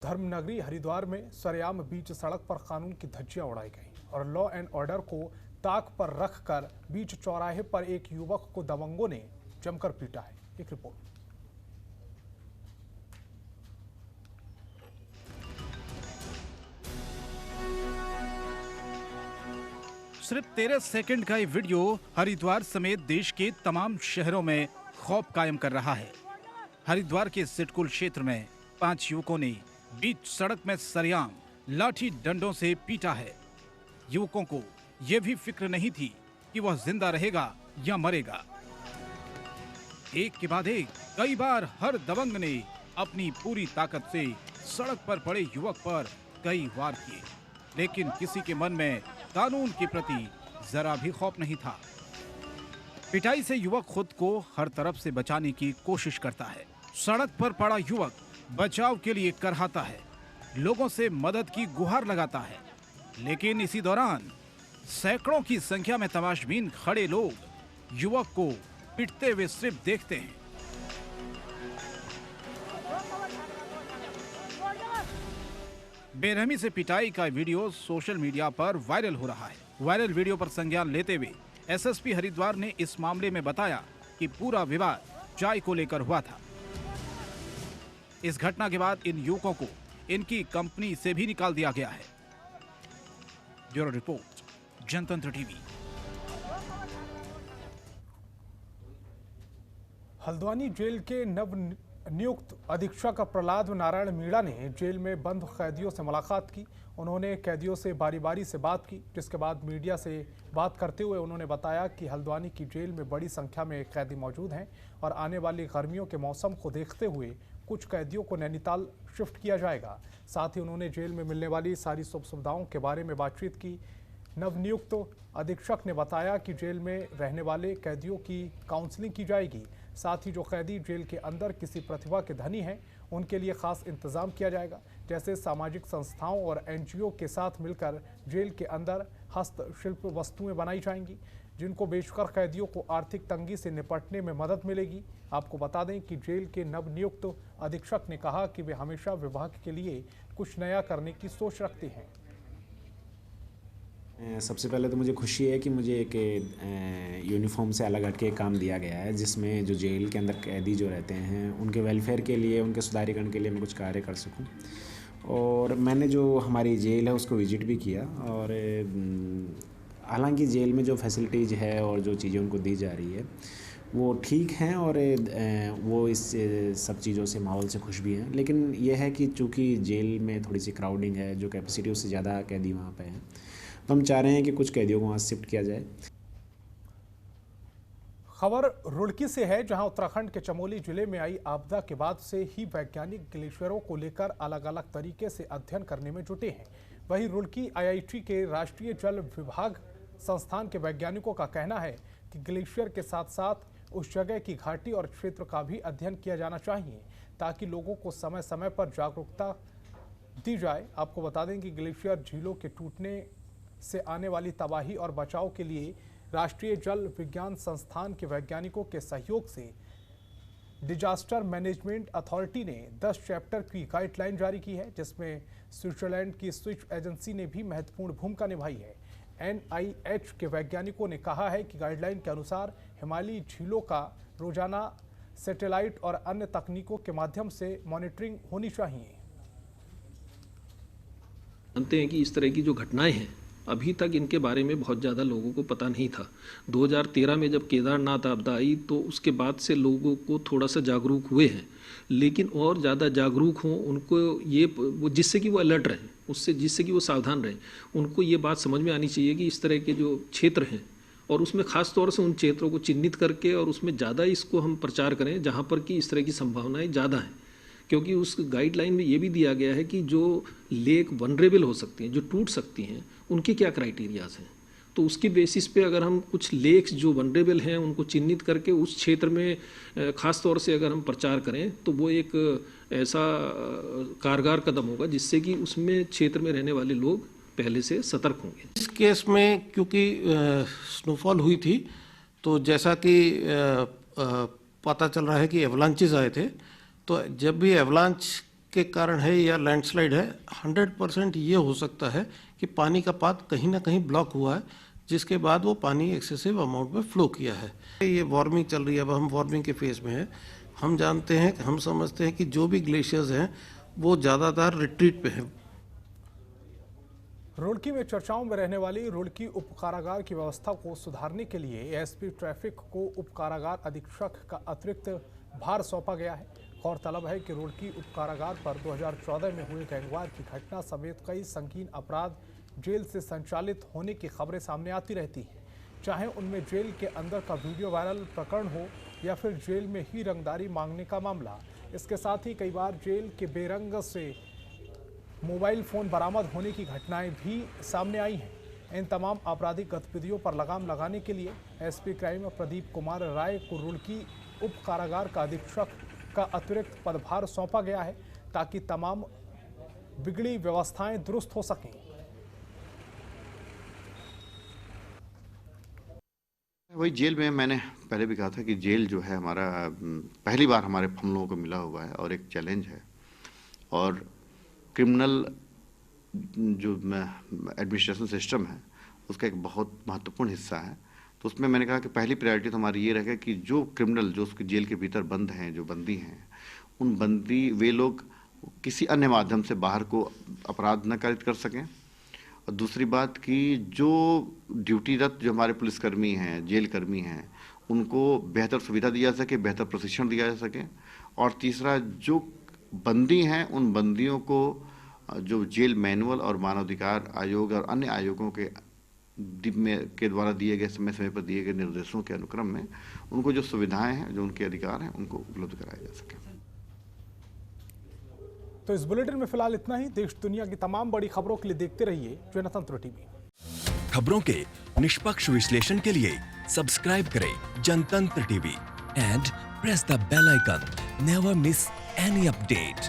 धर्मनगरी हरिद्वार में सरेआम बीच सड़क पर कानून की धज्जियां उड़ाई गईं और लॉ एंड ऑर्डर को ताक पर रखकर बीच चौराहे पर एक युवक को दबंगों ने जमकर पीटा है। एक रिपोर्ट। सिर्फ 13 सेकंड का ये वीडियो हरिद्वार समेत देश के तमाम शहरों में खौफ कायम कर रहा है। हरिद्वार के सिडकुल क्षेत्र में 5 युवकों ने बीच सड़क में सरेआम लाठी डंडों से पीटा है। युवकों को यह भी फिक्र नहीं थी कि वह जिंदा रहेगा या मरेगा। एक के बाद एक कई बार हर दबंग ने अपनी पूरी ताकत से सड़क पर पड़े युवक पर कई वार किए, लेकिन किसी के मन में कानून के प्रति जरा भी खौफ नहीं था। पिटाई से युवक खुद को हर तरफ से बचाने की कोशिश करता है। सड़क पर पड़ा युवक बचाव के लिए करहाता है, लोगों से मदद की गुहार लगाता है, लेकिन इसी दौरान सैकड़ों की संख्या में तमाशबीन खड़े लोग युवक को पिटते हुए सिर्फ देखते हैं। बेरहमी से पिटाई का वीडियो सोशल मीडिया पर वायरल हो रहा है। वायरल वीडियो पर संज्ञान लेते हुए एसएसपी हरिद्वार ने इस मामले में बताया कि पूरा विवाद चाय को लेकर हुआ था। इस घटना के बाद इन युवकों को इनकी कंपनी से भी निकाल दिया गया है। ब्यूरो रिपोर्ट, जनतंत्र टीवी। हल्द्वानी जेल के नव नियुक्त अधीक्षक प्रहलाद नारायण मीणा ने जेल में बंद कैदियों से मुलाकात की। उन्होंने कैदियों से बारी बारी से बात की, जिसके बाद मीडिया से बात करते हुए उन्होंने बताया कि हल्द्वानी की जेल में बड़ी संख्या में कैदी मौजूद हैं और आने वाली गर्मियों के मौसम को देखते हुए कुछ कैदियों को नैनीताल शिफ्ट किया जाएगा। साथ ही उन्होंने जेल में मिलने वाली सारी सुख सुविधाओं के बारे में बातचीत की। नवनियुक्त अधीक्षक ने बताया कि जेल में रहने वाले कैदियों की काउंसलिंग की जाएगी। साथ ही जो कैदी जेल के अंदर किसी प्रतिभा के धनी हैं, उनके लिए खास इंतजाम किया जाएगा। जैसे सामाजिक संस्थाओं और एनजीओ के साथ मिलकर जेल के अंदर हस्तशिल्प वस्तुएं बनाई जाएंगी, जिनको बेचकर कैदियों को आर्थिक तंगी से निपटने में मदद मिलेगी। आपको बता दें कि जेल के नवनियुक्त अधीक्षक ने कहा कि वे हमेशा विभाग के लिए कुछ नया करने की सोच रखते हैं। सबसे पहले तो मुझे खुशी है कि मुझे एक यूनिफॉर्म से अलग हटके काम दिया गया है, जिसमें जो जेल के अंदर कैदी जो रहते हैं उनके वेलफेयर के लिए, उनके सुधारीकरण के लिए मैं कुछ कार्य कर सकूं। और मैंने जो हमारी जेल है उसको विजिट भी किया, और हालांकि जेल में जो फैसिलिटीज़ है और जो चीज़ें उनको दी जा रही है वो ठीक हैं, और वो इस सब चीज़ों से, माहौल से खुश भी हैं। लेकिन यह है कि चूँकि जेल में थोड़ी सी क्राउडिंग है, जो कैपेसिटी उससे ज़्यादा कैदी वहाँ पे हैं, तो हम चाह रहे हैं कि कुछ कैदियों को वहाँ शिफ्ट किया जाए। खबर रुड़की से है, जहां उत्तराखंड के चमोली जिले में आई आपदा के बाद से ही वैज्ञानिक ग्लेशियरों को लेकर अलग अलग तरीके से अध्ययन करने में जुटे हैं। वहीं रुड़की आईआईटी के राष्ट्रीय जल विभाग संस्थान के वैज्ञानिकों का कहना है कि ग्लेशियर के साथ साथ उस जगह की घाटी और क्षेत्र का भी अध्ययन किया जाना चाहिए, ताकि लोगों को समय समय पर जागरूकता दी जाए। आपको बता दें कि ग्लेशियर झीलों के टूटने से आने वाली तबाही और बचाव के लिए राष्ट्रीय जल विज्ञान संस्थान के वैज्ञानिकों के सहयोग से डिजास्टर मैनेजमेंट अथॉरिटी ने 10 चैप्टर की गाइडलाइन जारी की है, जिसमें स्विट्जरलैंड की स्विस एजेंसी ने भी महत्वपूर्ण भूमिका निभाई है। NIH के वैज्ञानिकों ने कहा है कि गाइडलाइन के अनुसार हिमालयी झीलों का रोजाना सैटेलाइट और अन्य तकनीकों के माध्यम से मॉनिटरिंग होनी चाहिए। जानते हैं कि इस तरह की जो घटनाएं हैं, अभी तक इनके बारे में बहुत ज़्यादा लोगों को पता नहीं था। 2013 में जब केदारनाथ आपदा आई तो उसके बाद से लोगों को थोड़ा सा जागरूक हुए हैं, लेकिन और ज़्यादा जागरूक हों उनको ये, जिससे कि वो अलर्ट रहें, उससे जिससे कि वो सावधान रहें। उनको ये बात समझ में आनी चाहिए कि इस तरह के जो क्षेत्र हैं, और उसमें ख़ास तौर से उन क्षेत्रों को चिन्हित करके और उसमें ज़्यादा इसको हम प्रचार करें जहाँ पर कि इस तरह की संभावनाएँ ज़्यादा हैं। क्योंकि उस गाइडलाइन में ये भी दिया गया है कि जो लेक वनरेबल हो सकती हैं, जो टूट सकती हैं, उनके क्या क्राइटेरियाज हैं। तो उसकी बेसिस पे अगर हम कुछ लेक्स जो वनरेबल हैं उनको चिन्हित करके उस क्षेत्र में ख़ास तौर से अगर हम प्रचार करें तो वो एक ऐसा कारगर कदम होगा जिससे कि उसमें क्षेत्र में रहने वाले लोग पहले से सतर्क होंगे। इस केस में क्योंकि स्नोफॉल हुई थी, तो जैसा कि पता चल रहा है कि एवलांचेस आए थे, तो जब भी एवलांच के कारण है या लैंडस्लाइड है, 100% ये हो सकता है कि पानी का पाथ कहीं ना कहीं ब्लॉक हुआ है, जिसके बाद वो पानी एक्सेसिव अमाउंट में फ्लो किया है। ये वार्मिंग चल रही है, अब हम वार्मिंग के फेज में हैं। हम जानते हैं, हम समझते हैं कि जो भी ग्लेशियर्स हैं वो ज़्यादातर रिट्रीट पे हैं। रुड़की में चर्चाओं में रहने वाली रुड़की उप कारागार की व्यवस्था को सुधारने के लिए एएसपी ट्रैफिक को उप कारागार अधीक्षक का अतिरिक्त भार सौंपा गया है। गौरतलब है कि रुड़की उप कारागार पर 2014 में हुए गैंगवार की घटना समेत कई संगीन अपराध जेल से संचालित होने की खबरें सामने आती रहती हैं, चाहे उनमें जेल के अंदर का वीडियो वायरल प्रकरण हो या फिर जेल में ही रंगदारी मांगने का मामला। इसके साथ ही कई बार जेल के बेरंग से मोबाइल फ़ोन बरामद होने की घटनाएं भी सामने आई हैं। इन तमाम आपराधिक गतिविधियों पर लगाम लगाने के लिए एसपी क्राइम प्रदीप कुमार राय को रुड़की उप कारागार का अधीक्षक का अतिरिक्त पदभार सौंपा गया है, ताकि तमाम बिगड़ी व्यवस्थाएं दुरुस्त हो सकें। वही जेल में मैंने पहले भी कहा था कि जेल जो है हमारा पहली बार हमारे हम लोगों को मिला हुआ है और एक चैलेंज है, और क्रिमिनल जो एडमिनिस्ट्रेशन सिस्टम है उसका एक बहुत महत्वपूर्ण हिस्सा है। तो उसमें मैंने कहा कि पहली प्रायोरिटी तो हमारी ये रहेगा कि जो क्रिमिनल जो उसके जेल के भीतर बंद हैं, जो बंदी हैं, उन बंदी वे लोग किसी अन्य माध्यम से बाहर को अपराध न कारित कर सकें। और दूसरी बात कि जो ड्यूटीरत जो हमारे पुलिसकर्मी हैं, जेल कर्मी हैं, उनको बेहतर सुविधा दी जा सके, बेहतर प्रशिक्षण दिया जा सके। और तीसरा, जो बंदी हैं उन बंदियों को जो जेल मैनुअल और मानवाधिकार आयोग और अन्य आयोगों के द्वारा दिए गए समय समय पर दिए गए निर्देशों के अनुक्रम में उनको जो सुविधाएं हैं, जो उनके अधिकार हैं, उनको उपलब्ध कराया जा सके। तो इस बुलेटिन में फिलहाल इतना ही। देश दुनिया की तमाम बड़ी खबरों के लिए देखते रहिए जनतंत्र टीवी। खबरों के निष्पक्ष विश्लेषण के लिए सब्सक्राइब करें Jantantra TV and press the bell icon. Never miss any update.